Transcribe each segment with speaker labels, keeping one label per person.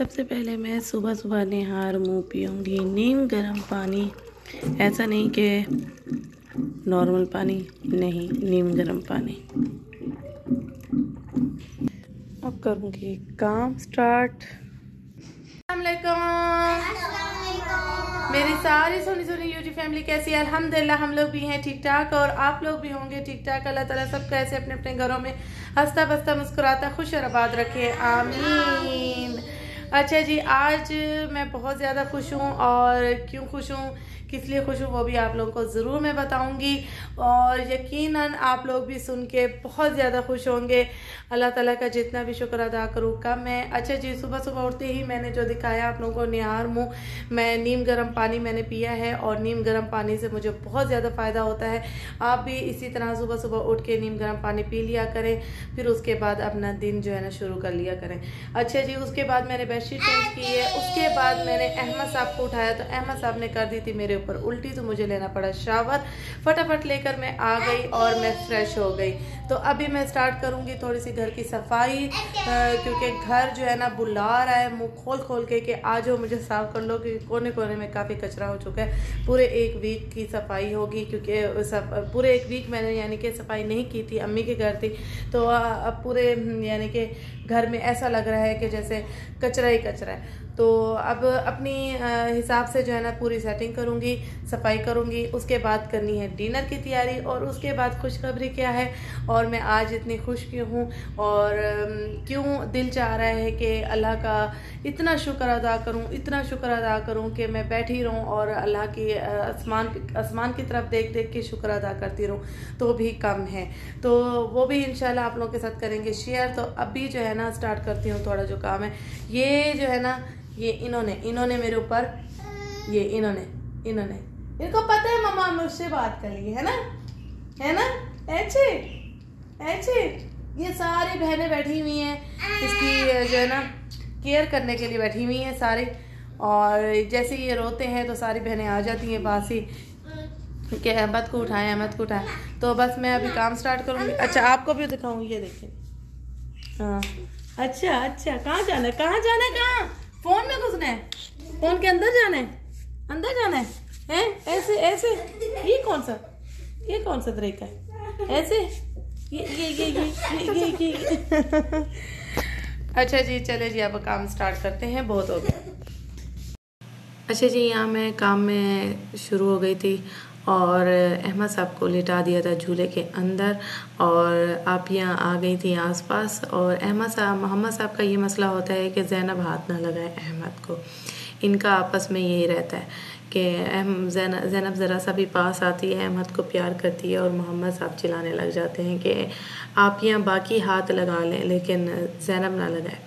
Speaker 1: सबसे पहले मैं सुबह सुबह निहार मुँह पीऊँगी नीम गर्म पानी। ऐसा नहीं कि नॉर्मल पानी, नहीं, नीम गर्म पानी। अब करूँगी काम स्टार्ट। मेरी सारी सोनी सोनी यूट्यूब फैमिली कैसी है? अल्हम्दुलिल्लाह हम लोग भी हैं ठीक ठाक और आप लोग भी होंगे ठीक ठाक। अल्लाह ताला सबको ऐसे अपने अपने घरों में हंसता बसता मुस्कुराता खुश और आबाद रखे, आमीन। अच्छा जी, आज मैं बहुत ज़्यादा खुश हूँ और क्यों खुश हूँ, किस लिए खुश हूँ वो भी आप लोगों को ज़रूर मैं बताऊँगी और यकीनन आप लोग भी सुन के बहुत ज़्यादा खुश होंगे। अल्लाह ताला का जितना भी शुक्र अदा करूँ कम है। अच्छा जी, सुबह सुबह उठते ही मैंने जो दिखाया आप लोगों को निहार मुँह, मैं नीम गर्म पानी मैंने पिया है और नीम गर्म पानी से मुझे बहुत ज़्यादा फ़ायदा होता है। आप भी इसी तरह सुबह सुबह उठ के नीम गर्म पानी पी लिया करें, फिर उसके बाद अपना दिन जो है ना शुरू कर लिया करें। अच्छा जी, उसके बाद मैंने बेडशीट चेंज की है, उसके बाद मैंने अहमद साहब को उठाया तो अहमद साहब ने कर दी थी मेरे ऊपर उल्टी, तो मुझे लेना पड़ा शावर। फटाफट लेकर मैं आ गई और मैं फ्रेश हो गई। तो अभी मैं स्टार्ट करूंगी थोड़ी सी घर की सफाई, क्योंकि घर जो है ना बुला रहा है मुंह खोल खोल के कि आ जाओ मुझे साफ कर लो, क्योंकि कोने कोने में काफ़ी कचरा हो चुका है। पूरे एक वीक की सफाई होगी, क्योंकि पूरे एक वीक मैंने यानी कि सफाई नहीं की थी, अम्मी के घर थी। तो अब पूरे यानी कि घर में ऐसा लग रहा है कि जैसे कचरा ही कचरा है। तो अब अपनी हिसाब से जो है ना पूरी सेटिंग करूँगी, सफाई करूँगी, उसके बाद करनी है डिनर की तैयारी। और उसके बाद खुशखबरी क्या है और मैं आज इतनी खुश क्यों हूँ और क्यों दिल चाह रहा है कि अल्लाह का इतना शुक्र अदा करूँ, इतना शुक्र अदा करूँ कि मैं बैठी रहूँ और अल्लाह की आसमान की तरफ देख देख के शुक्र अदा करती रहूँ, तो भी कम है। तो वो भी इंशाल्लाह आप लोगों के साथ करेंगे शेयर। तो अभी जो है ना स्टार्ट करती हूँ थोड़ा जो काम है। ये जो है ना, ये इन्होंने मेरे ऊपर, ये इन्होंने इनको पता है मम्मा मुझसे बात कर ली है ना, ऐसे ऐसे ये सारी बहनें बैठी हुई हैं, इसकी जो है ना केयर करने के लिए बैठी हुई हैं सारी। और जैसे ये रोते हैं तो सारी बहनें आ जाती हैं बासी कि अहमद को उठाएं। तो बस मैं अभी काम स्टार्ट करूँगी। अच्छा, आपको भी दिखाऊँ, ये देखिए। हाँ, अच्छा, कहाँ जाना है कहाँ फोन में घुसना है, फोन के अंदर जाना है हैं? ऐसे ये कौन सा तरीका है? ऐसे ये अच्छा जी, चले जी अब काम स्टार्ट करते हैं, बहुत हो गया। अच्छा जी, यहाँ मैं काम में शुरू हो गई थी और अहमद साहब को लिटा दिया था झूले के अंदर और आप यहाँ आ गई थी आसपास। और मोहम्मद साहब का ये मसला होता है कि ज़ैनब हाथ ना लगाए अहमद को, इनका आपस में यही रहता है कि ज़ैनब ज़रा सा भी पास आती है, अहमद को प्यार करती है और मोहम्मद साहब चिल्लाने लग जाते हैं कि आप यहाँ बाकी हाथ लगा लें लेकिन ज़ैनब ना लगाए।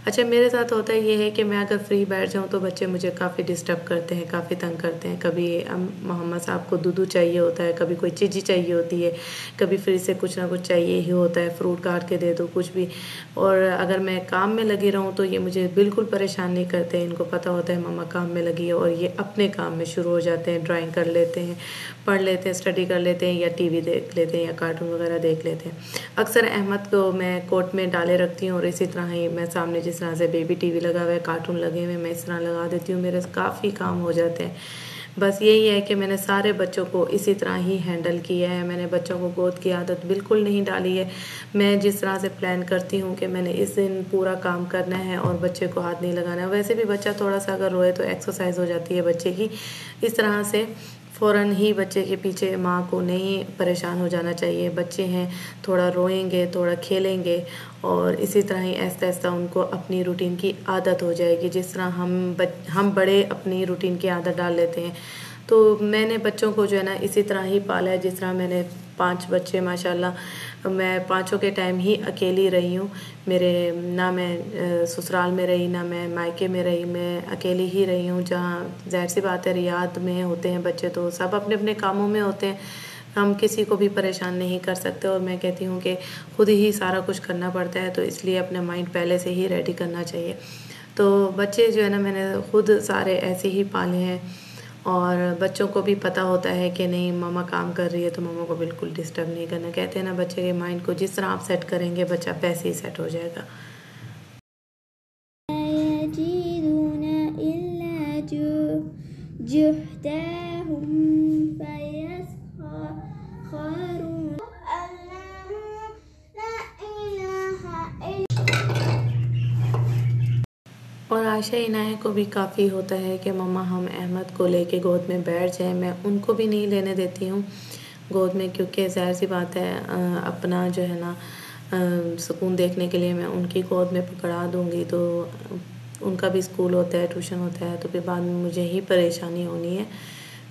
Speaker 1: अच्छा, मेरे साथ होता है ये है कि मैं अगर फ्री बैठ जाऊँ तो बच्चे मुझे काफ़ी डिस्टर्ब करते हैं, काफ़ी तंग करते हैं। कभी मोहम्मद साहब को दूध चाहिए होता है, कभी कोई चीज़ी चाहिए होती है, कभी फ्रिज से कुछ ना कुछ चाहिए ही होता है, फ्रूट काट के दे दो, कुछ भी। और अगर मैं काम में लगी रहूँ तो ये मुझे बिल्कुल परेशान नहीं करते। इनको पता होता है मम्मा काम में लगी है और ये अपने काम में शुरू हो जाते हैं, ड्राइंग कर लेते हैं, पढ़ लेते हैं, स्टडी कर लेते हैं या टीवी देख लेते हैं या कार्टून वगैरह देख लेते हैं। अक्सर अहमद को मैं कोट में डाले रखती हूँ और इसी तरह ही मैं सामने जिस तरह से बेबी टीवी लगा हुआ है, कार्टून लगे हुए, मैं इस तरह लगा देती हूँ, मेरे काफ़ी काम हो जाते हैं। बस यही है कि मैंने सारे बच्चों को इसी तरह ही हैंडल किया है। मैंने बच्चों को गोद की आदत बिल्कुल नहीं डाली है। मैं जिस तरह से प्लान करती हूँ कि मैंने इस दिन पूरा काम करना है और बच्चे को हाथ नहीं लगाना है। वैसे भी बच्चा थोड़ा सा अगर रोए तो एक्सरसाइज हो जाती है बच्चे की। इस तरह से फ़ौरन ही बच्चे के पीछे माँ को नहीं परेशान हो जाना चाहिए। बच्चे हैं, थोड़ा रोएंगे, थोड़ा खेलेंगे और इसी तरह ही आहिस्ता आहिस्ता उनको अपनी रूटीन की आदत हो जाएगी, जिस तरह हम बड़े अपनी रूटीन की आदत डाल लेते हैं। तो मैंने बच्चों को जो है ना इसी तरह ही पाला है, जिस तरह मैंने 5 बच्चे माशाल्लाह, मैं पाँचों के टाइम ही अकेली रही हूँ। मेरे ना मैं ससुराल में रही, ना मैं मायके में रही, मैं अकेली ही रही हूँ। जहाँ ज़ाहिर सी बात है रियाद में होते हैं बच्चे तो सब अपने अपने कामों में होते हैं, हम किसी को भी परेशान नहीं कर सकते। और मैं कहती हूँ कि खुद ही सारा कुछ करना पड़ता है, तो इसलिए अपना माइंड पहले से ही रेडी करना चाहिए। तो बच्चे जो है ना मैंने खुद सारे ऐसे ही पाले हैं और बच्चों को भी पता होता है कि नहीं मम्मा काम कर रही है तो मम्मा को बिल्कुल डिस्टर्ब नहीं करना। कहते हैं ना बच्चे के माइंड को जिस तरह आप सेट करेंगे बच्चा वैसे ही सेट हो जाएगा। और आयशा इनाया को भी काफ़ी होता है कि मम्मा हम अहमद को लेके गोद में बैठ जाएं। मैं उनको भी नहीं लेने देती हूँ गोद में, क्योंकि ज़ाहिर सी बात है अपना जो है ना सुकून देखने के लिए मैं उनकी गोद में पकड़ा दूँगी तो उनका भी स्कूल होता है, ट्यूशन होता है, तो फिर बाद में मुझे ही परेशानी होनी है।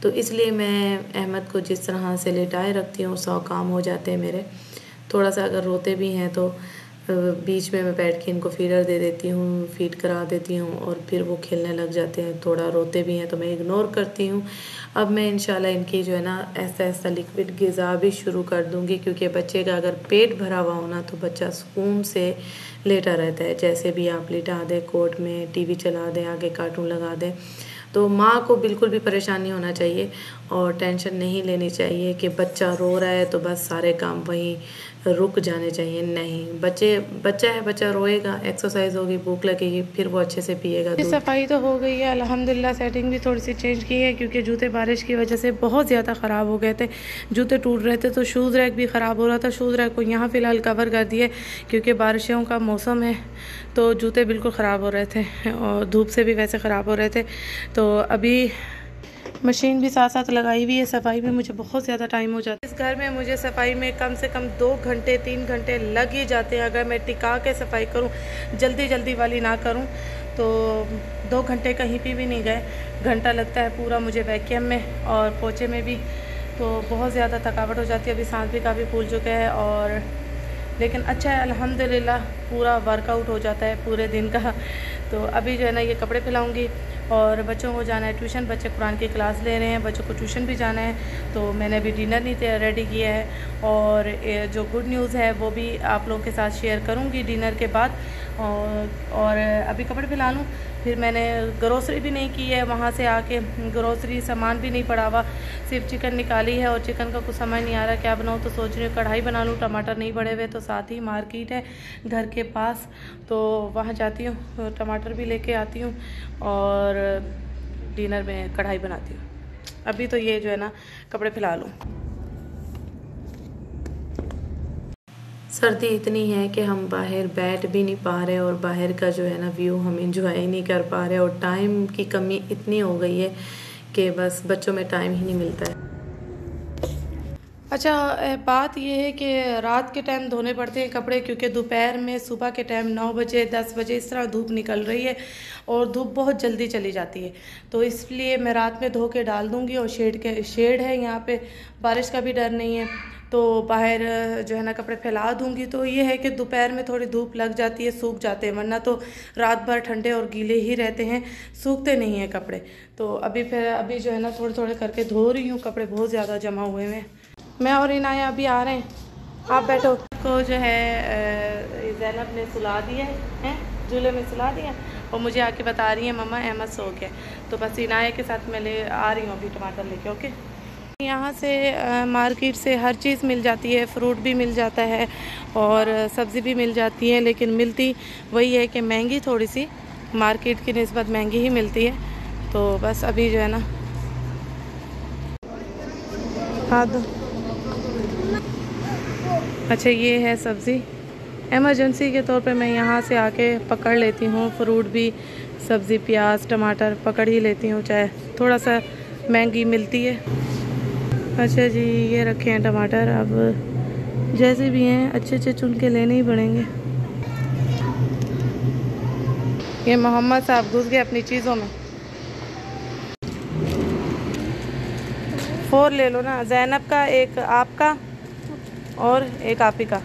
Speaker 1: तो इसलिए मैं अहमद को जिस तरह से लेटाए रखती हूँ 100 काम हो जाते हैं मेरे। थोड़ा सा अगर रोते भी हैं तो बीच में मैं बैठ के इनको फीडर दे देती हूँ, फीड करा देती हूँ और फिर वो खेलने लग जाते हैं। थोड़ा रोते भी हैं तो मैं इग्नोर करती हूँ। अब मैं इंशाल्लाह इनकी जो है ना ऐसा ऐसा लिक्विड ग़िज़ा भी शुरू कर दूँगी, क्योंकि बच्चे का अगर पेट भरा हुआ हो ना तो बच्चा सुकून से लेटा रहता है। जैसे भी आप लिटा दें कोट में, टीवी चला दें, आगे कार्टून लगा दें, तो माँ को बिल्कुल भी परेशान नहीं होना चाहिए और टेंशन नहीं लेनी चाहिए कि बच्चा रो रहा है तो बस सारे काम वहीं रुक जाने चाहिए। नहीं, बच्चा है, बच्चा रोएगा, एक्सरसाइज होगी, भूख लगेगी, फिर वो अच्छे से पिएगा।
Speaker 2: सफाई तो हो गई है अल्हम्दुलिल्लाह। सेटिंग भी थोड़ी सी चेंज की है क्योंकि जूते बारिश की वजह से बहुत ज़्यादा ख़राब हो गए थे, जूते टूट रहे थे, तो शूज़ रैक भी ख़राब हो रहा था। शूज़ रैक को यहाँ फ़िलहाल कवर कर दिए क्योंकि बारिशों का मौसम है तो जूते बिल्कुल ख़राब हो रहे थे और धूप से भी वैसे ख़राब हो रहे थे। तो अभी मशीन भी साथ साथ लगाई हुई है। सफाई में मुझे बहुत ज़्यादा टाइम हो जाता है। इस घर में मुझे सफाई में कम से कम 2 घंटे 3 घंटे लग ही जाते हैं। अगर मैं टिका के सफाई करूं, जल्दी वाली ना करूं, तो 2 घंटे कहीं पे भी नहीं गए। घंटा लगता है पूरा मुझे वैक्यूम में और पोछे में भी, तो बहुत ज़्यादा थकावट हो जाती है। अभी सांस भी काफ़ी फूल चुका है और लेकिन अच्छा है अल्हम्दुलिल्लाह, पूरा वर्कआउट हो जाता है पूरे दिन का। तो अभी जो है ना ये कपड़े फैलाऊँगी और बच्चों को जाना है ट्यूशन। बच्चे कुरान की क्लास ले रहे हैं, बच्चों को ट्यूशन भी जाना है। तो मैंने अभी डिनर नहीं रेडी किया है और जो गुड न्यूज़ है वो भी आप लोगों के साथ शेयर करूँगी डिनर के बाद। और अभी कपड़े फैला लूँ, फिर मैंने ग्रोसरी भी नहीं की है, वहाँ से आके ग्रोसरी सामान भी नहीं पड़ा हुआ, सिर्फ चिकन निकाली है और चिकन का कुछ समझ नहीं आ रहा क्या बनाऊँ। तो सोच रही हूँ कढ़ाई बना लूँ, टमाटर नहीं पड़े हुए, तो साथ ही मार्केट है घर के पास, तो वहाँ जाती हूँ, टमाटर भी लेके आती हूँ और डिनर में कढ़ाई बनाती हूँ। अभी तो ये जो है ना कपड़े फैला लूँ।
Speaker 1: सर्दी इतनी है कि हम बाहर बैठ भी नहीं पा रहे और बाहर का जो है ना व्यू हम इंजॉय नहीं कर पा रहे और टाइम की कमी इतनी हो गई है कि बस बच्चों में टाइम ही नहीं मिलता है।
Speaker 2: अच्छा, बात यह है कि रात के टाइम धोने पड़ते हैं कपड़े क्योंकि दोपहर में सुबह के टाइम 9 बजे 10 बजे इस तरह धूप निकल रही है और धूप बहुत जल्दी चली जाती है। तो इसलिए मैं रात में धो के डाल दूँगी और शेड है यहाँ पे, बारिश का भी डर नहीं है, तो बाहर जो है ना कपड़े फैला दूँगी। तो ये है कि दोपहर में थोड़ी धूप लग जाती है, सूख जाते हैं, वरना तो रात भर ठंडे और गीले ही रहते हैं, सूखते नहीं हैं कपड़े। तो अभी अभी जो है ना थोड़े थोड़े करके धो रही हूँ, कपड़े बहुत ज़्यादा जमा हुए हैं। मैं और इनाया अभी आ रहे हैं, आप बैठो। को जो है ज़ैनब ने सुला दिया है, झूले में सुला दिया और मुझे आके बता रही है मम्मा अहमद सो गया। तो बस इनाया के साथ मैं ले आ रही हूँ अभी टमाटर लेके। ओके, यहाँ से मार्केट से हर चीज़ मिल जाती है, फ्रूट भी मिल जाता है और सब्ज़ी भी मिल जाती है, लेकिन मिलती वही है कि महंगी थोड़ी सी, मार्केट की निस्बत महंगी ही मिलती है। तो बस अभी जो है ना, हाँ दो। अच्छा, ये है सब्ज़ी, एमरजेंसी के तौर पे मैं यहाँ से आके पकड़ लेती हूँ। फ्रूट भी, सब्ज़ी, प्याज, टमाटर पकड़ ही लेती हूँ, चाहे थोड़ा सा महंगी मिलती है। अच्छा जी, ये रखे हैं टमाटर, अब जैसे भी हैं अच्छे अच्छे चुन के लेने ही पड़ेंगे। ये मोहम्मद साहब घुस गए अपनी चीज़ों में। 4 ले लो ना, ज़ैनब का, एक आपका और एक आप ही का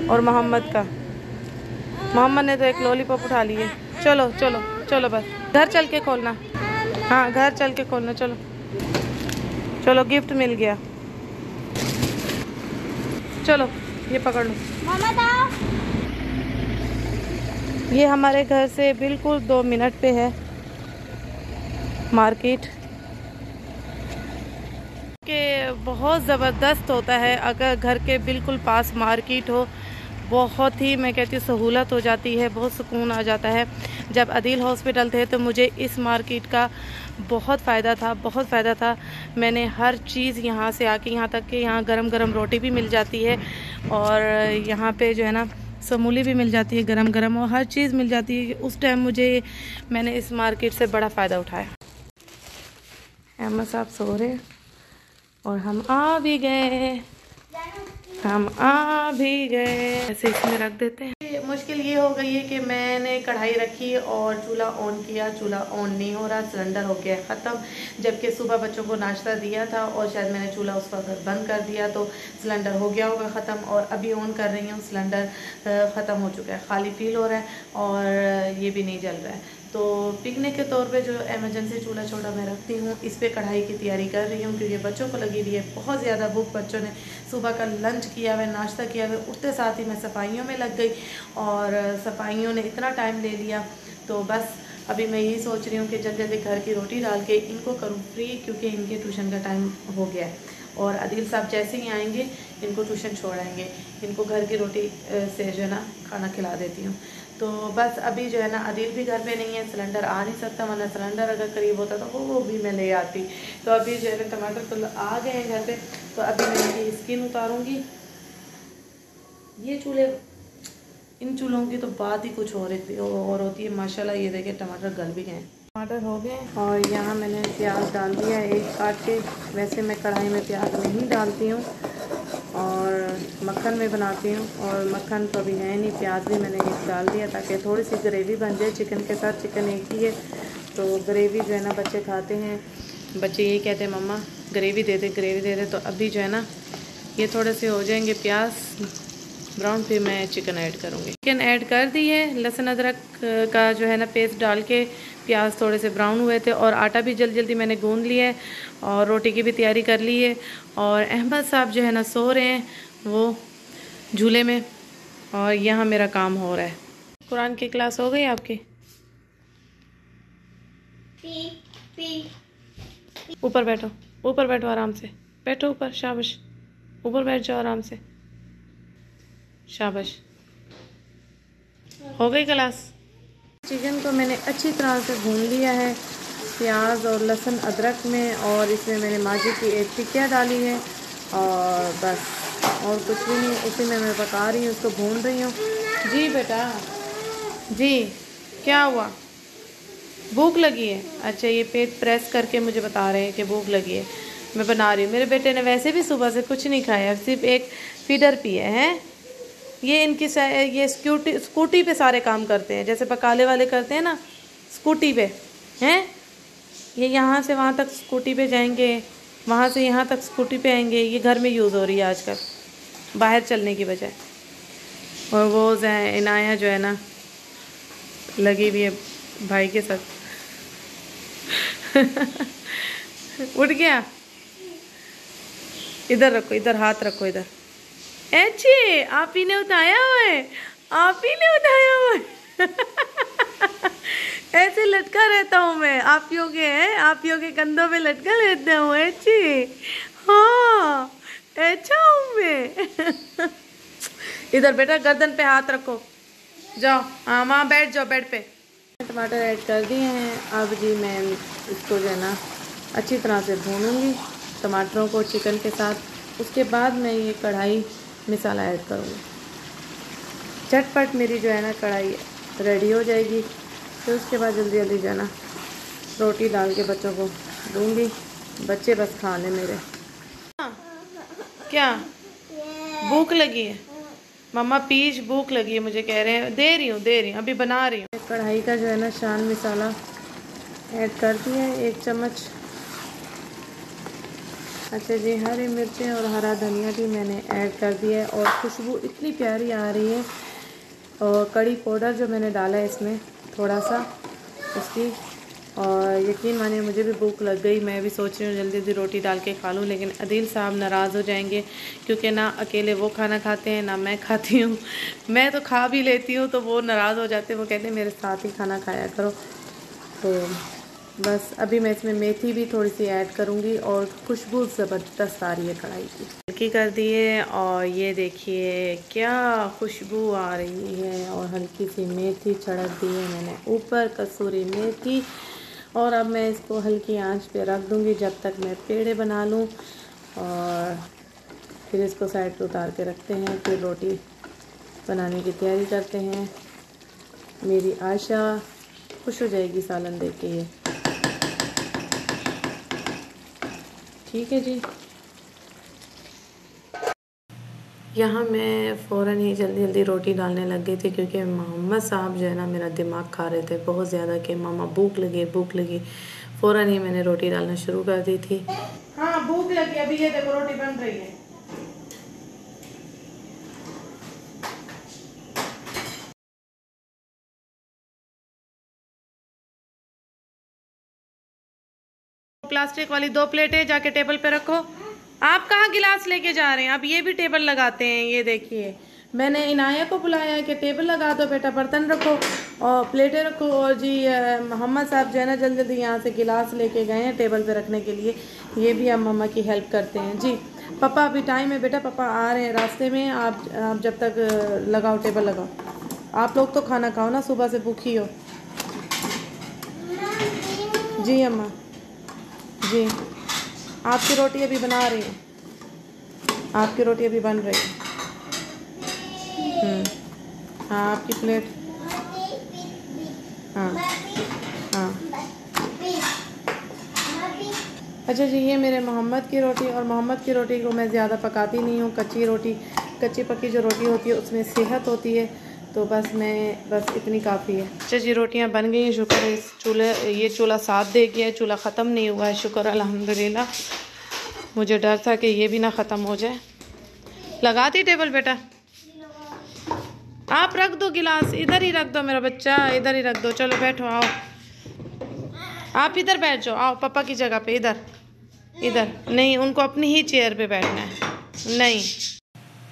Speaker 2: और मोहम्मद का। मोहम्मद ने तो एक लॉलीपॉप उठा ली है। चलो चलो चलो, बस घर चल के खोलना। हाँ, घर चल के खोलना। चलो चलो, गिफ्ट मिल गया। चलो ये पकड़ लो। ये हमारे घर से बिल्कुल 2 मिनट पे है मार्केट के। बहुत ज़बरदस्त होता है अगर घर के बिल्कुल पास मार्केट हो, बहुत ही, मैं कहती हूँ, सहूलत हो जाती है, बहुत सुकून आ जाता है। जब अदील हॉस्पिटल थे तो मुझे इस मार्केट का बहुत फ़ायदा था, बहुत फ़ायदा था। मैंने हर चीज़ यहाँ से आके, यहाँ तक कि यहाँ गरम गरम रोटी भी मिल जाती है और यहाँ पे जो है ना समूली भी मिल जाती है गरम गरम, और हर चीज़ मिल जाती है। उस टाइम मैंने इस मार्केट से बड़ा फ़ायदा उठाया। अहमद साहब सो रहे और हम आ भी गए, हम आ भी गए। ऐसे इसमें रख देते हैं। मुश्किल ये हो गई है कि मैंने कढ़ाई रखी और चूल्हा ऑन किया, चूल्हा ऑन नहीं हो रहा, सिलेंडर हो गया ख़त्म। जबकि सुबह बच्चों को नाश्ता दिया था और शायद मैंने चूल्हा उस वक्त बंद कर दिया तो सिलेंडर हो गया होगा ख़त्म। और अभी ऑन कर रही हूँ, सिलेंडर ख़त्म हो चुका है, खाली फील हो रहा है और ये भी नहीं जल रहा है। तो पिकनिक के तौर पे जो एमरजेंसी चूल्हा छोटा मैं रखती हूँ, इस पे कढ़ाई की तैयारी कर रही हूँ क्योंकि बच्चों को लगी हुई है बहुत ज़्यादा भूख। बच्चों ने सुबह का लंच किया हुआ, नाश्ता किया हुआ, उठते साथ ही मैं सफाइयों में लग गई और सफाइयों ने इतना टाइम ले लिया। तो बस अभी मैं यही सोच रही हूँ कि जल्दी जल्दी घर की रोटी डाल के इनको करूँ फ्री, क्योंकि इनके ट्यूशन का टाइम हो गया है और अदील साहब जैसे ही आएंगे इनको ट्यूशन छोड़ाएंगे, इनको घर की रोटी से जो है ना खाना खिला देती हूँ। तो बस अभी जो है ना अदील भी घर पे नहीं है, सिलेंडर आ नहीं सकता, वरना सिलेंडर अगर करीब होता तो वो भी मैं ले आती। तो अभी जो है टमाटर तो आ गए हैं घर पे, तो अभी मैं इनकी स्किन उतारूँगी। ये चूल्हे, इन चूल्हों की तो बात ही कुछ और होती है। माशाल्लाह ये देखिए टमाटर गल भी गए, टमाटर हो गए। और यहाँ मैंने प्याज डाल दिया एक काट के। वैसे मैं कढ़ाई में प्याज नहीं डालती हूँ और मक्खन में बनाती हूँ, और मक्खन तो अभी है नहीं, प्याज भी मैंने एक डाल दिया ताकि थोड़ी सी ग्रेवी बन जाए चिकन के साथ। चिकन एक ही है तो ग्रेवी जो है ना बच्चे खाते हैं, बच्चे यही कहते हैं मम्मा ग्रेवी दे दे, ग्रेवी दे दे। तो अभी जो है ना ये थोड़े से हो जाएंगे प्याज ब्राउन, फिर मैं चिकन ऐड करूँगी। चिकन ऐड कर दी है, लहसुन अदरक का जो है ना पेस्ट डाल के। प्याज थोड़े से ब्राउन हुए थे और आटा भी जल्दी जल्दी मैंने गूंद लिया है और रोटी की भी तैयारी कर ली है। और अहमद साहब जो है ना सो रहे हैं वो झूले में, और यहाँ मेरा काम हो रहा है। कुरान की क्लास हो गई आपकी? ऊपर बैठो, ऊपर बैठो, आराम से बैठो ऊपर, शाबाश, ऊपर बैठ जाओ आराम से, शाबाश। हो गई क्लास। चिकन को मैंने अच्छी तरह से भून लिया है प्याज और लहसुन अदरक में, और इसमें मैंने माजी की एक टिकिया डाली है और बस और कुछ भी नहीं। उसी में मैं पका रही हूँ, उसको भून रही हूँ। जी बेटा जी, क्या हुआ? भूख लगी है? अच्छा, ये पेट प्रेस करके मुझे बता रहे हैं कि भूख लगी है। मैं बना रही हूँ। मेरे बेटे ने वैसे भी सुबह से कुछ नहीं खाया, सिर्फ एक फीडर पिए हैं। ये इनकी ये स्कूटी पे सारे काम करते हैं, जैसे बकाले वाले करते हैं ना, स्कूटी पे हैं। ये यहाँ से वहाँ तक स्कूटी पे जाएंगे, वहाँ से यहाँ तक स्कूटी पे आएंगे। ये घर में यूज़ हो रही है आजकल, बाहर चलने की बजाय। और वो इनाया जो है ना लगी हुई है भाई के साथ। उठ गया? इधर रखो, इधर हाथ रखो, इधर। अच्छे, आप ही ने उठाया हुआ है, आप ही ने उठाया हुआ है। ऐसे लटका रहता हूँ मैं, आप ही के आप ही के कंधों पे लटका रहता हूँ। अच्छे, हाँ अच्छा हूँ मैं। इधर बेटा गर्दन पे हाथ रखो, जाओ। हाँ वहाँ बैठ जाओ बेड पे। टमाटर ऐड कर दिए हैं। अब जी मैं इसको जो है ना अच्छी तरह से भूनूंगी टमाटरों को चिकन के साथ। उसके बाद मैं ये कढ़ाई मसाला ऐड करूँगी। झटपट मेरी जो है ना कढ़ाई रेडी हो जाएगी। फिर उसके बाद जल्दी जल्दी जो है ना रोटी डाल के बच्चों को दूँगी। बच्चे बस खा लें मेरे। क्या भूख लगी है? मम्मा पीच भूख लगी है मुझे, कह रहे हैं। दे रही हूँ अभी बना रही हूँ। कढ़ाई का जो है ना शान मसाला ऐड कर दिया है 1 चम्मच। अच्छा जी, हरी मिर्चें और हरा धनिया भी मैंने ऐड कर दिया है और खुशबू इतनी प्यारी आ रही है। और कड़ी पाउडर जो मैंने डाला है इसमें थोड़ा सा उसकी। और यकीन मानिए मुझे भी भूख लग गई। मैं भी सोच रही हूँ जल्दी जल्दी रोटी डाल के खा लूँ, लेकिन अदील साहब नाराज़ हो जाएंगे क्योंकि ना अकेले वो खाना खाते हैं ना मैं खाती हूँ। मैं तो खा भी लेती हूँ तो वो नाराज़ हो जाते हैं। वो कहते हैं मेरे साथ ही खाना खाया करो। तो बस अभी मैं इसमें मेथी भी थोड़ी सी ऐड करूँगी और खुशबू ज़बरदस्त आ रही है कढ़ाई की। हल्की कर दी है और ये देखिए क्या खुशबू आ रही है। और हल्की सी मेथी छिड़क दी है मैंने ऊपर, कसूरी मेथी। और अब मैं इसको हल्की आंच पे रख दूँगी जब तक मैं पेड़े बना लूँ, और फिर इसको साइड पे उतार के रखते हैं। फिर रोटी बनाने की तैयारी करते हैं। मेरी आशा खुश हो जाएगी सालन देख के। ये ठीक है जी। यहाँ मैं फ़ौरन ही जल्दी जल्दी रोटी डालने लग गई थी, क्योंकि मोहम्मद साहब जो है ना मेरा दिमाग खा रहे थे बहुत ज़्यादा कि मामा भूख लगी भूख लगी। फ़ौरन ही मैंने रोटी डालना शुरू कर दी थी।
Speaker 1: हाँ भूख लगी, अभी ये देखो रोटी बन रही है। प्लास्टिक वाली 2 प्लेटें जाके टेबल पे रखो। आप कहाँ गिलास लेके जा रहे हैं? अब ये भी टेबल लगाते हैं। ये देखिए मैंने इनाया को बुलाया है कि टेबल लगा दो बेटा, बर्तन रखो और प्लेटें रखो। और जी मोहम्मद साहब जो है ना जल्दी जल्दी यहाँ से गिलास लेके गए हैं टेबल पे रखने के लिए। ये भी अब मम्मा की हेल्प करते हैं जी। पापा अभी टाइम है बेटा, पापा आ रहे हैं रास्ते में। आप जब तक लगाओ, टेबल लगाओ। आप लोग तो खाना खाओ ना, सुबह से भूखी हो। जी अम्मा जी, आपकी रोटी अभी बना रही है, आपकी रोटी अभी बन रही है। हाँ आपकी प्लेट। हाँ हाँ अच्छा जी, ये मेरे मोहम्मद की रोटी। और मोहम्मद की रोटी को मैं ज़्यादा पकाती नहीं हूँ। कच्ची रोटी, कच्ची पक्की जो रोटी होती है उसमें सेहत होती है, तो बस इतनी काफ़ी है। अच्छा जी, रोटियां बन गई हैं, शुक्र है। इस चूल्हे, ये चूल्हा साथ दे गया है, चूल्हा ख़त्म नहीं हुआ है, शुक्र अल्हम्दुलिल्लाह। मुझे डर था कि ये भी ना ख़त्म हो जाए। लगा दी टेबल बेटा, आप रख दो गिलास, इधर ही रख दो मेरा बच्चा, इधर ही रख दो। चलो बैठो, आओ आप इधर बैठ जाओ, आओ पापा की जगह पे। इधर नहीं, उनको अपनी ही चेयर पे बैठना है। नहीं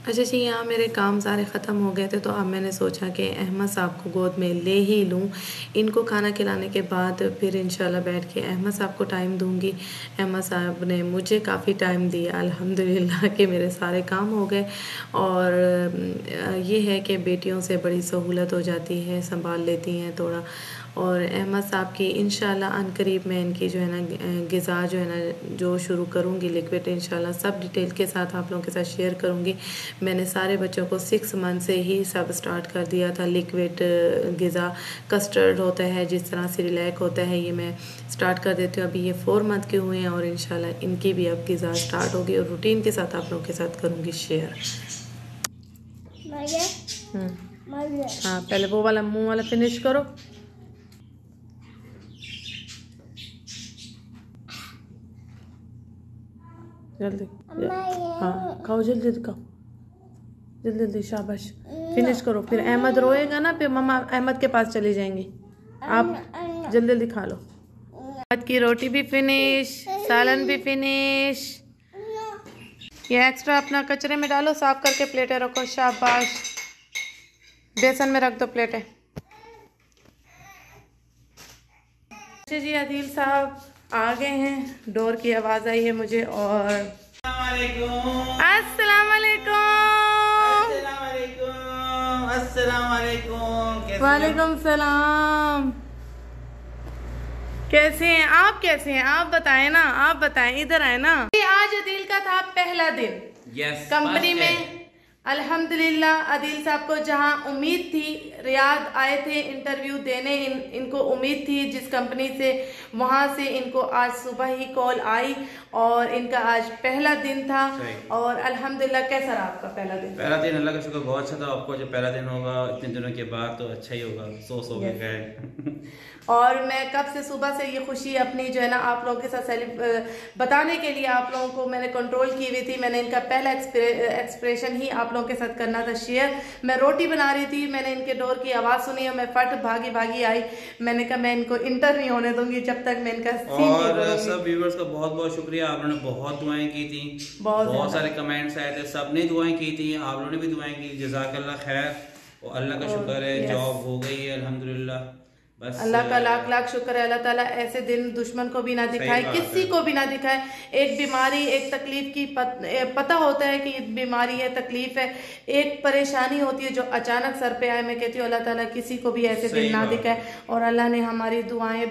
Speaker 1: अच्छा जी, यहाँ मेरे काम सारे ख़त्म हो गए थे, तो अब मैंने सोचा कि अहमद साहब को गोद में ले ही लूँ। इनको खाना खिलाने के बाद फिर इंशाल्लाह बैठ के अहमद साहब को टाइम दूँगी। अहमद साहब ने मुझे काफ़ी टाइम दिया अल्हम्दुलिल्लाह कि मेरे सारे काम हो गए। और ये है कि बेटियों से बड़ी सहूलत हो जाती है, संभाल लेती हैं थोड़ा। और अहमद साहब की इंशाल्लाह अनकरीब मैं इनकी जो है ना ग़िज़ा जो है ना जो शुरू करूँगी लिक्विड, इंशाल्लाह सब डिटेल के साथ आप लोगों के साथ शेयर करूँगी। मैंने सारे बच्चों को 6 मंथ से ही सब स्टार्ट कर दिया था। लिक्विड ग़िज़ा, कस्टर्ड होता है, जिस तरह से रिलैक होता है, ये मैं स्टार्ट कर देती हूँ। अभी ये 4 मंथ के हुए हैं और इंशाल्लाह इनकी भी अब ग़िज़ा स्टार्ट होगी और रूटीन के साथ आप लोगों के साथ करूँगी शेयर। हाँ पहले वो वाला मुँह वाला फिनिश करो। जल्दी हाँ खाओ, जल्दी जल्दी खाओ, जल्दी जल्दी, शाबाश फिनिश करो। फिर अहमद रोएगा ना, फिर मम्मा अहमद के पास चली जाएंगी। आप जल्दी जल्दी खा लो। अहमद की रोटी भी फिनिश, सालन भी फिनिश। ये एक्स्ट्रा अपना कचरे में डालो, साफ करके प्लेटें रखो। शाबाश, बेसन में रख दो प्लेटें। अच्छा जी, आदिल साहब आ गए हैं, डोर की आवाज़ आई है मुझे। और अस्सलाम वालेकुम। वालेकुम सलाम। कैसे हैं आप? कैसे हैं आप? बताएं ना, आप बताएं, इधर आए ना। आज आदिल का था पहला दिन कंपनी में। अल्हम्दुलिल्लाह आदिल साहब को जहां उम्मीद थी, रियाद आए थे इंटरव्यू देने, इनको उम्मीद थी जिस कंपनी से, वहां से इनको आज सुबह ही कॉल आई और इनका आज पहला दिन था। और अल्हम्दुलिल्लाह, कैसा रहा आपका पहला दिन?
Speaker 3: पहला दिन अल्लाह का शुक्र बहुत अच्छा था। आपको जो पहला दिन होगा इतने दिनों के बाद तो अच्छा ही होगा, सो के गए।
Speaker 1: और मैं कब से सुबह से ये खुशी अपनी जो है ना आप लोगों के साथ बताने के लिए आप लोगों को मैंने कंट्रोल की हुई थी। मैंने इनका पहला एक्सप्रेशन ही आप लोगों के साथ करना था शेयर। मैं रोटी बना रही थी, मैंने इनके डोर की आवाज़ सुनी और मैं फट भागी आई। मैंने कहा मैं इनको इंटर नहीं होने दूंगी जब तक मैं इनका सीन।
Speaker 3: और सब व्यूवर्स का बहुत बहुत शुक्रिया, आप लोगों ने बहुत दुआएं की थी, बहुत सारे कमेंट्स आए थे, सबने दुआएं की थी, आप लोगों ने भी दुआएं की। जज़ाकल्लाह खैर। और अल्लाह का शुक्र है, जॉब हो गई है अल्हम्दुलिल्लाह। बस
Speaker 1: अल्लाह का लाख लाख शुक्र है। अल्लाह ताला ऐसे दिन दुश्मन को भी ना दिखाए, किसी को भी ना दिखाए। एक बीमारी, एक तकलीफ की पता होता है कि बीमारी है, तकलीफ है, एक परेशानी होती है जो अचानक सर पे आए। मैं कहती हूँ अल्लाह ताला किसी को भी ऐसे दिन ना दिखाए। और अल्लाह ने हमारी दुआएं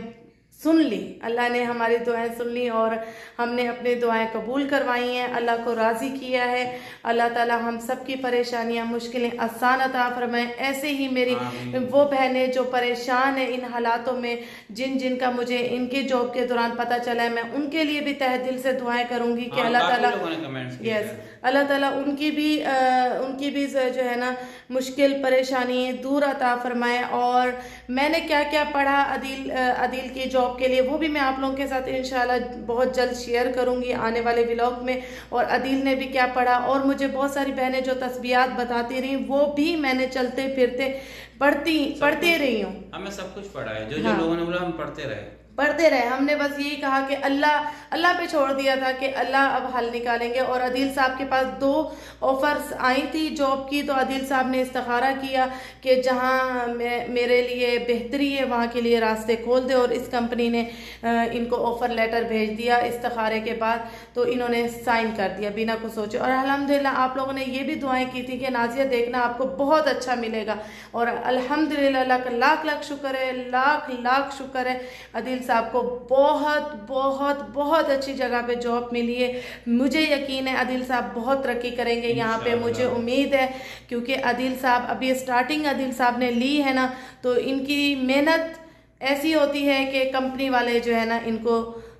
Speaker 1: सुन ली, अल्लाह ने हमारी दुआएं सुन ली और हमने अपनी दुआएं कबूल करवाई हैं, अल्लाह को राज़ी किया है। अल्लाह ताला हम सब की परेशानियां, मुश्किलें आसान अता फरमाए। ऐसे ही मेरी वो बहनें जो परेशान है इन हालातों में, जिनका मुझे इनके जॉब के दौरान पता चला है, मैं उनके लिए भी तहे दिल से दुआएं करूंगी कि अल्लाह ताला अल्लाह ताला उनकी भी जो है ना मुश्किल परेशानी दूर अता फरमाए। और मैंने क्या क्या पढ़ा अदील की जॉब के लिए, वो भी मैं आप लोगों के साथ इंशाल्लाह बहुत जल्द शेयर करूंगी आने वाले व्लॉग में। और अदील ने भी क्या पढ़ा, और मुझे बहुत सारी बहनें जो तस्बीहात बताती रही, वो भी मैंने चलते फिरते पढ़ते रही हूँ।
Speaker 3: हमें सब कुछ पढ़ा है, जो लोगों ने बोला हम पढ़ते रहे।
Speaker 1: हमने बस यही कहा कि अल्लाह पे छोड़ दिया था कि अल्लाह अब हल निकालेंगे। और अदील साहब के पास 2 ऑफर्स आई थी जॉब की, तो अदील साहब ने इस्तिखारा किया कि जहां मेरे लिए बेहतरी है वहां के लिए रास्ते खोल दे। और इस कंपनी ने इनको ऑफर लेटर भेज दिया इस्तिखारे के बाद, तो इन्होंने साइन कर दिया बिना कुछ सोचे। और अल्हम्दुलिल्लाह आप लोगों ने ये भी दुआएं की थी कि नाजिया देखना आपको बहुत अच्छा मिलेगा। और अल्हम्दुलिल्लाह अल्लाह का लाख लाख शुक्र है, लाख लाख शुक्र है। अदील साहब को बहुत बहुत बहुत अच्छी जगह पे जॉब मिली है। मुझे यकीन है अदील साहब बहुत तरक्की करेंगे यहाँ पे, मुझे उम्मीद है। क्योंकि अदील साहब अभी स्टार्टिंग अदील साहब ने ली है ना, तो इनकी मेहनत ऐसी होती है कि कंपनी वाले जो है ना इनको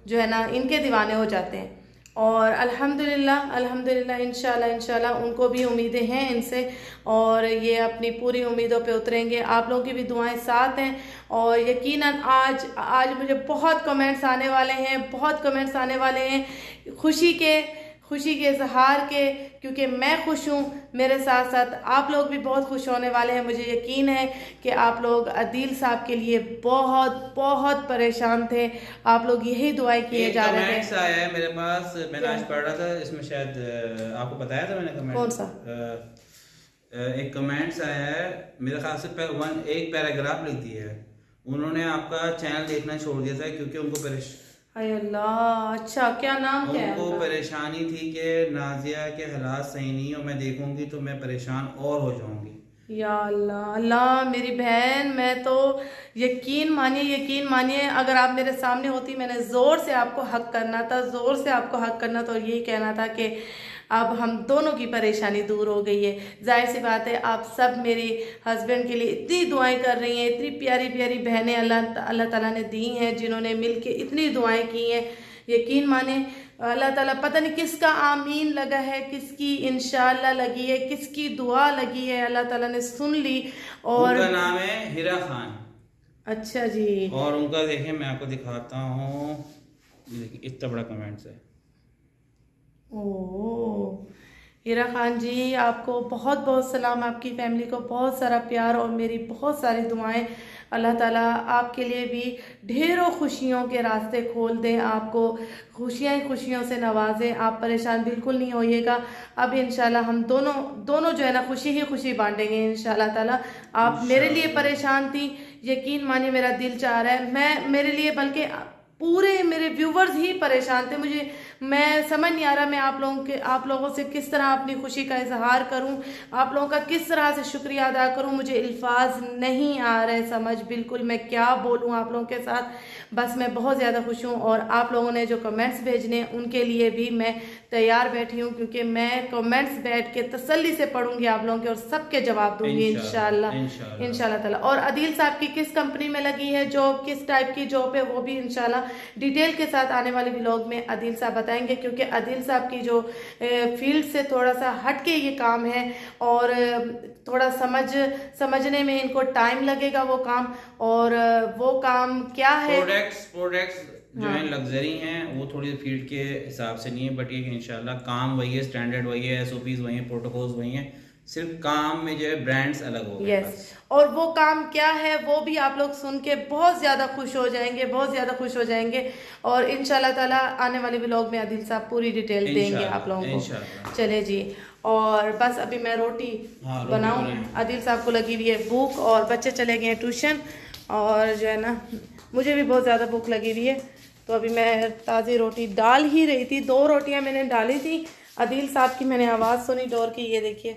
Speaker 1: जो है ना इनके दीवाने हो जाते हैं। और अल्हम्दुलिल्लाह इंशाल्लाह उनको भी उम्मीदें हैं इनसे, और ये अपनी पूरी उम्मीदों पे उतरेंगे। आप लोगों की भी दुआएं साथ हैं। और यकीनन आज मुझे बहुत कमेंट्स आने वाले हैं खुशी के इजहार के, क्योंकि मैं खुश हूँ, मेरे साथ साथ आप लोग भी बहुत खुश होने वाले हैं। मुझे यकीन है कि आप लोग अदील साहब के लिए बहुत बहुत परेशान थे, आप लोग यही दुआएं किए जा रहे थे।
Speaker 3: कमेंट्स आया है मेरे पास, मैंने आज पढ़ रहा था, इसमें शायद आपको बताया था मैंने कमेंट।
Speaker 1: कौन सा?
Speaker 3: एक कमेंट्स आया है मेरे ख्याल से एक पैराग्राफ लिख दिया है। उन्होंने आपका चैनल देखना छोड़ दिया था क्योंकि उनको
Speaker 1: अल्लाह, अच्छा क्या नाम क्या है?
Speaker 3: उनको परेशानी थी कि नाजिया के हालात सही नहीं और मैं देखूंगी तो मैं परेशान और हो जाऊंगी।
Speaker 1: या अल्लाह मेरी बहन, मैं तो यकीन मानिए अगर आप मेरे सामने होती, मैंने जोर से आपको हक करना था, और यही कहना था कि अब हम दोनों की परेशानी दूर हो गई है। जाहिर सी बात है आप सब मेरे हस्बैंड के लिए इतनी दुआएं कर रही हैं, इतनी प्यारी प्यारी बहनें अल्लाह ताला ने दी हैं, जिन्होंने मिलके इतनी दुआएं की हैं। यकीन माने अल्लाह ताला पता नहीं किसका आमीन लगा है, किसकी इंशाअल्लाह लगी है, किसकी दुआ लगी है, अल्लाह ताला ने सुन ली। और
Speaker 3: उनका नाम है हिरा खान।
Speaker 1: अच्छा जी।
Speaker 3: और उनका देखें मैं आपको दिखाता हूँ, इतना बड़ा कमेंट्स है।
Speaker 1: ओह हिरा खान जी, आपको बहुत बहुत सलाम, आपकी फैमिली को बहुत सारा प्यार और मेरी बहुत सारी दुआएं। अल्लाह ताला आपके लिए भी ढेरों खुशियों के रास्ते खोल दें, आपको खुशियों से नवाजें। आप परेशान बिल्कुल नहीं होइएगा। अब इंशाल्लाह हम दोनों जो है ना खुशी बांटेंगे इंशाल्लाह ताला। आप मेरे लिए परेशान थी, यकीन मानिए मेरा दिल चाह रहा है, मेरे लिए बल्कि पूरे मेरे व्यूवर्स ही परेशान थे। मैं समझ नहीं आ रहा मैं आप लोगों से किस तरह अपनी खुशी का इजहार करूं, आप लोगों का किस तरह से शुक्रिया अदा करूं। मुझे अल्फाज नहीं आ रहे समझ, बिल्कुल मैं क्या बोलूं आप लोगों के साथ। बस मैं बहुत ज़्यादा खुश हूं। और आप लोगों ने जो कमेंट्स भेजने उनके लिए भी मैं तैयार बैठी हूं, क्योंकि मैं कमेंट्स बैठ के तसल्ली से पढ़ूंगी आप लोगों के और सबके जवाब दूंगी इंशाल्लाह ताला। और अदील साहब की किस कंपनी में लगी है जॉब, किस टाइप की जॉब है, वो भी इंशाल्लाह डिटेल के साथ आने वाले व्लॉग में अदील साहब बताएंगे। क्योंकि अदील साहब की जो फील्ड से थोड़ा सा हट के ये काम है और थोड़ा समझने में इनको टाइम लगेगा वो काम। और वो काम क्या है,
Speaker 3: प्रोडक्ट्स जो है लग्जरी हैं, वो थोड़ी फील्ड के हिसाब से नहीं है, बट ये इंशाल्लाह काम वही है, स्टैंडर्ड वही है, SOPs वही है, प्रोटोकॉल्स वही हैं, सिर्फ काम में जो है ब्रांड्स अलग हो गए।
Speaker 1: और वो काम क्या है वो भी आप लोग सुन के बहुत ज्यादा खुश हो जाएंगे। और इंशाल्लाह ताला आने वाले व्लॉग में अदील साहब पूरी डिटेल देंगे आप लोगों को। चले जी, और बस अभी मैं रोटी बनाऊं, अदील साहब को लगी हुई है भूख और बच्चे चले गए ट्यूशन।
Speaker 2: और जो है ना मुझे भी बहुत ज़्यादा भूख लगी हुई है। तो अभी मैं ताज़ी रोटी डाल ही रही थी, 2 रोटियां मैंने डाली थी। आदिल साहब की मैंने आवाज़ सुनी डोर की, ये देखिए।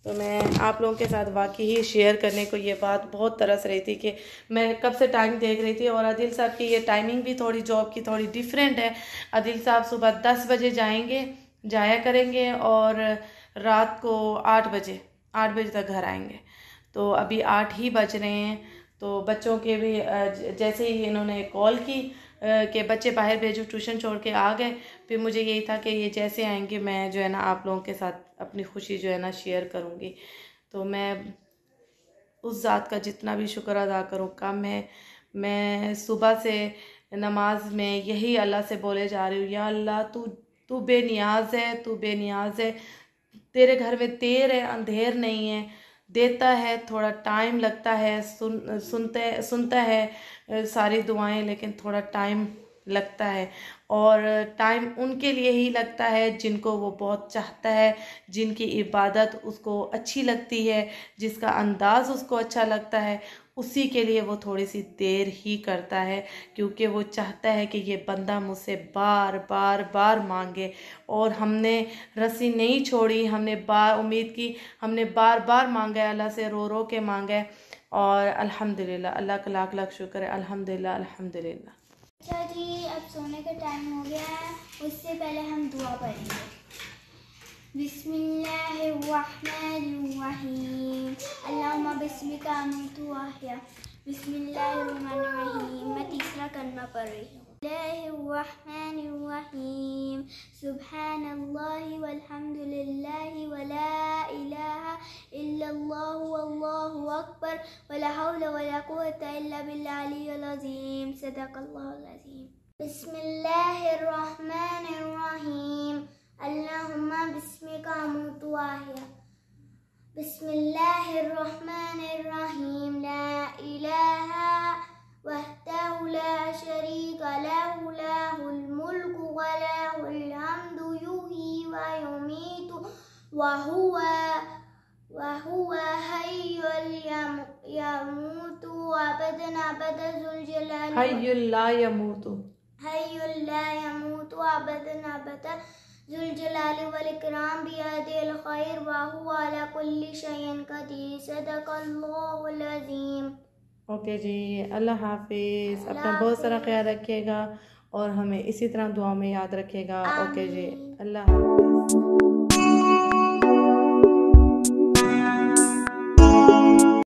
Speaker 2: तो मैं आप लोगों के साथ वाकई ही शेयर करने को ये बात बहुत तरस रही थी कि मैं कब से टाइम देख रही थी। और आदिल साहब की ये टाइमिंग भी थोड़ी जॉब की थोड़ी डिफरेंट है। आदिल साहब सुबह 10 बजे जाया करेंगे और रात को 8 बजे तक घर आएंगे। तो अभी 8 ही बज रहे हैं। तो बच्चों के भी जैसे ही इन्होंने कॉल की कि बच्चे बाहर भेजो, ट्यूशन छोड़ के आ गए। फिर मुझे यही था कि ये जैसे आएंगे मैं जो है ना आप लोगों के साथ अपनी खुशी जो है ना शेयर करूँगी। तो मैं उस ज़ात का जितना भी शुक्र अदा करूँ कम है। मैं सुबह से नमाज में यही अल्लाह से बोले जा रही हूँ, या अल्लाह तू बेनियाज है, तू बेनियाज है। तेरे घर में देर है, अंधेर नहीं है। देता है, थोड़ा टाइम लगता है, सुनता है सारी दुआएं, लेकिन थोड़ा टाइम लगता है। और टाइम उनके लिए ही लगता है जिनको वो बहुत चाहता है, जिनकी इबादत उसको अच्छी लगती है, जिसका अंदाज़ उसको अच्छा लगता है, उसी के लिए वो थोड़ी सी देर ही करता है। क्योंकि वो चाहता है कि ये बंदा मुझसे बार बार मांगे। और हमने रस्सी नहीं छोड़ी, हमने उम्मीद की, हमने बार बार मांगा है, अल्लाह से रो रो के मांगा है। और अल्हम्दुलिल्लाह, अल्लाह का लाख लाख शुक्र है। अल्हम्दुलिल्लाह अल्हम्दुलिल्लाह।
Speaker 4: अच्छा जी, अब सोने का टाइम हो गया है। उससे पहले हम दुआ पढ़ेंगे। बिस्मिल्लाहिर्रहमानिर्रहीम। अल्लाहुम्मा बिस्मिका अमूतु व अहया। बिस्मिल्लाहिर्रहमानिर्रहीम। मैं तीसरा कलमा पढ़ रही हूँ। बिस्मिल्लाहिर्रहमानिर्रहीम। सुब्हानल्लाहि वल्हम्दुलिल्लाहि वला इलाहा इल्लल्लाहु वल्लाहु अकबर वला हौला वला कुव्वता इल्ला बिल्लाहिल अज़ीम। सदक़ल्लाहुल अज़ीम। बिस्मिल्लाहिर्रहमानिर्रहीम। अल्लाहुम्मा बिस्मिका अमूतु व अहया। बिस्मिल्लाहिर्रहमानिर्रहीम। ला इलाहा वहदहु ला शरीका लहु लहुल मुल्कु व लहुल हम्दु युहयी व युमीतु व हुवा हय्युल यमूतु अबदन जुल जलाल
Speaker 2: हय्युल ला यमूतु
Speaker 4: अबदन जुल जलाल वल इकराम बियदिल खैर व हुवा अला कुल्ली शैइन कदीर। सदक़ल्लाहुल अज़ीम।
Speaker 2: ओके जी, अल्लाह हाफिज़। अपना बहुत सारा ख्याल रखिएगा और हमें इसी तरह दुआ में याद रखिएगा। ओके जी, अल्लाह हाफिज़।